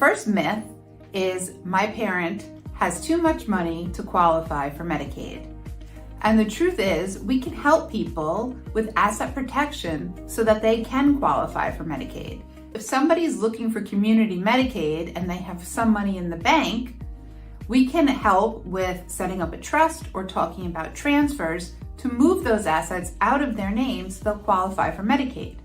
first myth is my parent has too much money to qualify for Medicaid. And the truth is, we can help people with asset protection so that they can qualify for Medicaid. If somebody's looking for community Medicaid and they have some money in the bank, we can help with setting up a trust or talking about transfers to move those assets out of their names so they'll qualify for Medicaid.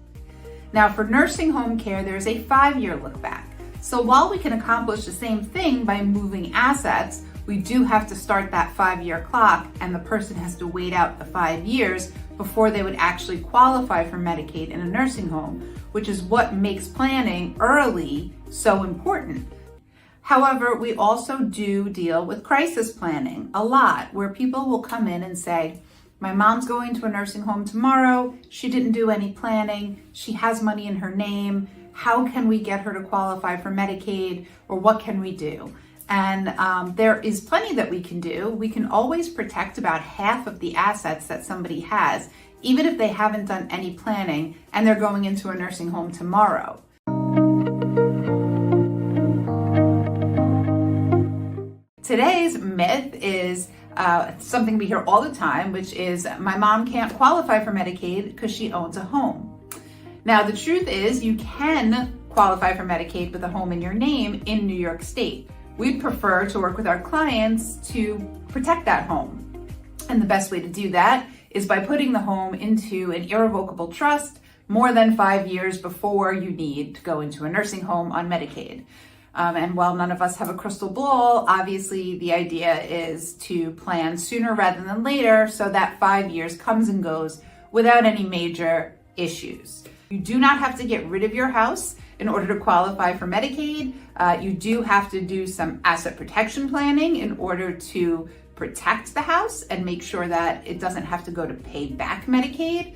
Now, for nursing home care, there's a 5-year look back. So while we can accomplish the same thing by moving assets, we do have to start that 5-year clock, and the person has to wait out the 5 years before they would actually qualify for Medicaid in a nursing home, which is what makes planning early so important. However, we also do deal with crisis planning a lot, where people will come in and say, my mom's going to a nursing home tomorrow. She didn't do any planning. She has money in her name. How can we get her to qualify for Medicaid, or what can we do? And there is plenty that we can do. We can always protect about half of the assets that somebody has, even if they haven't done any planning and they're going into a nursing home tomorrow. Today's myth is something we hear all the time, which is my mom can't qualify for Medicaid because she owns a home. Now, the truth is you can qualify for Medicaid with a home in your name in New York State. We'd prefer to work with our clients to protect that home. And the best way to do that is by putting the home into an irrevocable trust more than 5 years before you need to go into a nursing home on Medicaid. And while none of us have a crystal ball, obviously the idea is to plan sooner rather than later so that 5 years comes and goes without any major issues. You do not have to get rid of your house in order to qualify for Medicaid. You do have to do some asset protection planning in order to protect the house and make sure that it doesn't have to go to pay back Medicaid.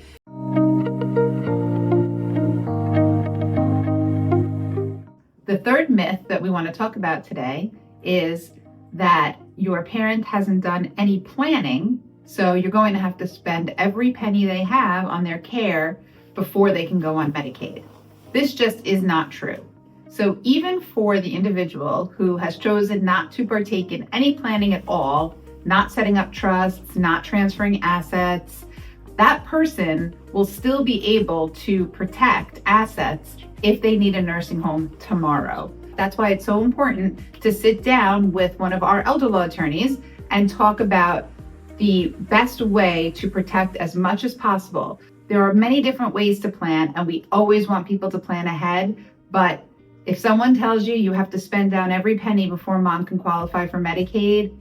The third myth that we want to talk about today is that your parent hasn't done any planning, so you're going to have to spend every penny they have on their care before they can go on Medicaid. This just is not true. So even for the individual who has chosen not to partake in any planning at all, not setting up trusts, not transferring assets, that person will still be able to protect assets if they need a nursing home tomorrow. That's why it's so important to sit down with one of our elder law attorneys and talk about the best way to protect as much as possible. There are many different ways to plan, and we always want people to plan ahead. But if someone tells you you have to spend down every penny before mom can qualify for Medicaid,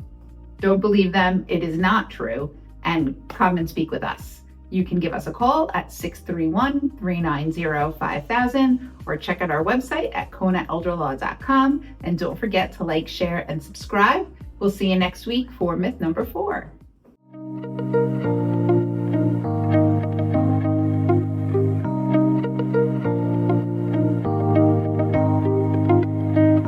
don't believe them. It is not true. And come and speak with us. You can give us a call at 631-390-5000 or check out our website at konaelderlaw.com. And don't forget to like, share, and subscribe. We'll see you next week for myth number 4.